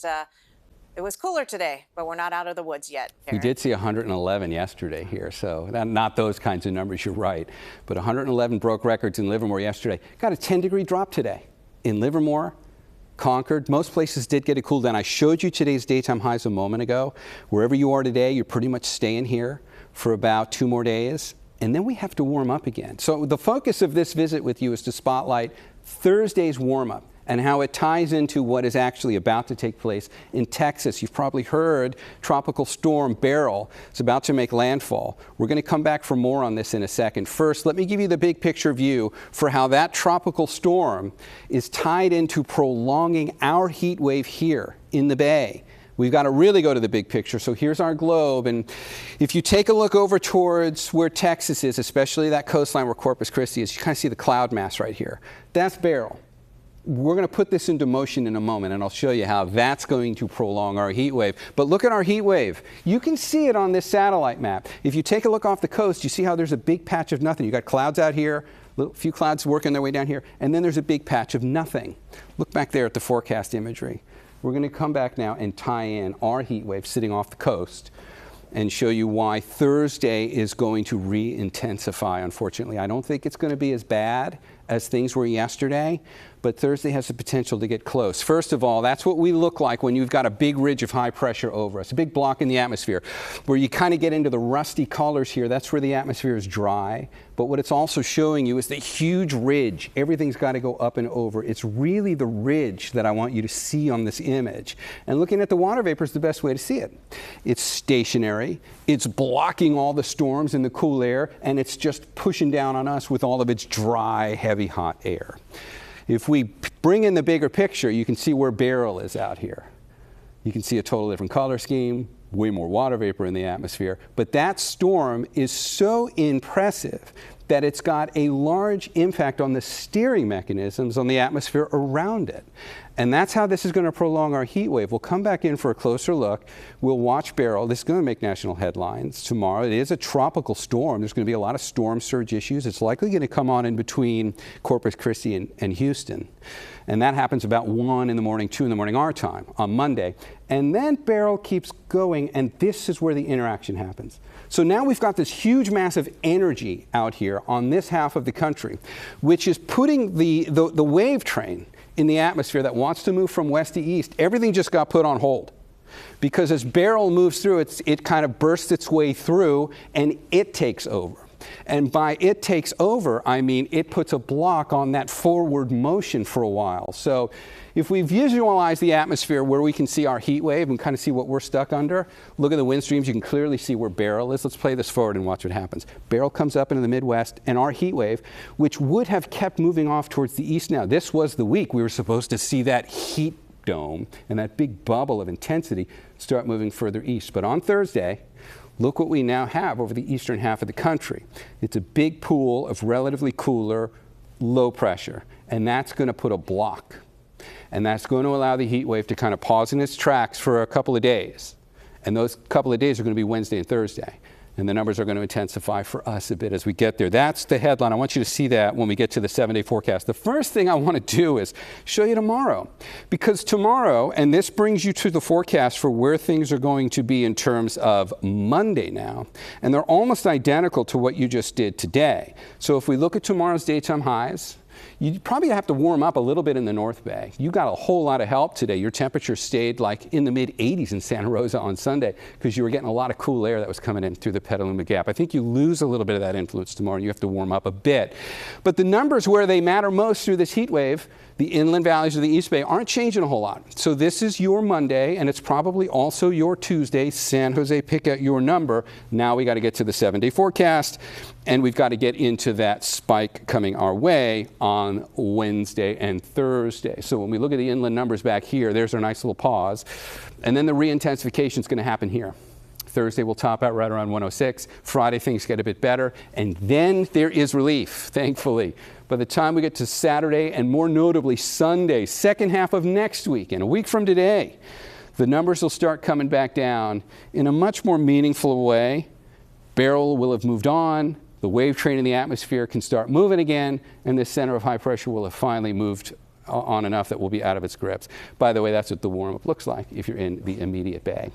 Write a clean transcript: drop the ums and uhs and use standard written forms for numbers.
It was cooler today, but we're not out of the woods yet. Darren. We did see 111 yesterday here, so not those kinds of numbers, you're right. But 111 broke records in Livermore yesterday. Got a 10-degree drop today in Livermore, Concord. Most places did get a cool down. I showed you today's daytime highs a moment ago. Wherever you are today, you're pretty much staying here for about 2 more days. And then we have to warm up again. So the focus of this visit with you is to spotlight Thursday's warm-up and how it ties into what is actually about to take place in Texas. You've probably heard Tropical Storm Beryl is about to make landfall. We're going to come back for more on this in a second. First, let me give you the big picture view for how that tropical storm is tied into prolonging our heat wave here in the Bay. We've got to really go to the big picture. So here's our globe. And if you take a look over towards where Texas is, especially that coastline where Corpus Christi is, you kind of see the cloud mass right here. That's Beryl. We're going to put this into motion in a moment, and I'll show you how that's going to prolong our heat wave. But look at our heat wave. You can see it on this satellite map. If you take a look off the coast, you see how there's a big patch of nothing. You got clouds out here, a few clouds working their way down here, and then there's a big patch of nothing. Look back there at the forecast imagery. We're going to come back now and tie in our heat wave sitting off the coast and show you why Thursday is going to re-intensify, unfortunately. I don't think it's going to be as bad as things were yesterday, but Thursday has the potential to get close. First of all, that's what we look like when you've got a big ridge of high pressure over us, a big block in the atmosphere, where you kind of get into the rusty colors here. That's where the atmosphere is dry. But what it's also showing you is the huge ridge. Everything's got to go up and over. It's really the ridge that I want you to see on this image. And looking at the water vapor is the best way to see it. It's stationary. It's blocking all the storms in the cool air, and it's just pushing down on us with all of its dry, heavy, hot air. If we bring in the bigger picture, you can see where Beryl is out here. You can see a total different color scheme, way more water vapor in the atmosphere. But that storm is so impressive that it's got a large impact on the steering mechanisms on the atmosphere around it. And that's how this is going to prolong our heat wave. We'll come back in for a closer look. We'll watch Beryl. This is going to make national headlines tomorrow. It is a tropical storm. There's going to be a lot of storm surge issues. It's likely going to come on in between Corpus Christi and Houston. And that happens about 1 in the morning, 2 in the morning our time on Monday. And then Beryl keeps going, and this is where the interaction happens. So now we've got this huge mass of energy out here on this half of the country, which is putting the wave train in the atmosphere that wants to move from west to east. Everything just got put on hold. Because as Beryl moves through, it kind of bursts its way through, and it takes over. And by it takes over, I mean it puts a block on that forward motion for a while. So if we visualize the atmosphere where we can see our heat wave and kind of see what we're stuck under, look at the wind streams, you can clearly see where Beryl is. Let's play this forward and watch what happens. Beryl comes up into the Midwest, and our heat wave, which would have kept moving off towards the east now. This was the week we were supposed to see that heat dome and that big bubble of intensity start moving further east. But on Thursday, look what we now have over the eastern half of the country. It's a big pool of relatively cooler, low pressure, and that's going to put a block. And that's going to allow the heat wave to kind of pause in its tracks for a couple of days. And those couple of days are going to be Wednesday and Thursday. And the numbers are going to intensify for us a bit as we get there. That's the headline. I want you to see that when we get to the 7-day forecast. The first thing I want to do is show you tomorrow. Because tomorrow, and this brings you to the forecast for where things are going to be in terms of Monday now, and they're almost identical to what you just did today. So if we look at tomorrow's daytime highs, you probably have to warm up a little bit in the North Bay. You got a whole lot of help today. Your temperature stayed like in the mid-80s in Santa Rosa on Sunday because you were getting a lot of cool air that was coming in through the Petaluma Gap. I think you lose a little bit of that influence tomorrow, and you have to warm up a bit. But the numbers where they matter most through this heat wave, the inland valleys of the East Bay, aren't changing a whole lot. So this is your Monday, and it's probably also your Tuesday. San Jose, pick out your number. Now we got to get to the 7-day forecast, and we've got to get into that spike coming our way on Wednesday and Thursday. So when we look at the inland numbers back here, there's our nice little pause. And then the re-intensification is going to happen here. Thursday will top out right around 106. Friday, things get a bit better. And then there is relief, thankfully. By the time we get to Saturday, and more notably Sunday, second half of next week, and a week from today, the numbers will start coming back down in a much more meaningful way. Beryl will have moved on. The wave train in the atmosphere can start moving again, and the center of high pressure will have finally moved on enough that we'll be out of its grips. By the way, that's what the warm-up looks like if you're in the immediate bay.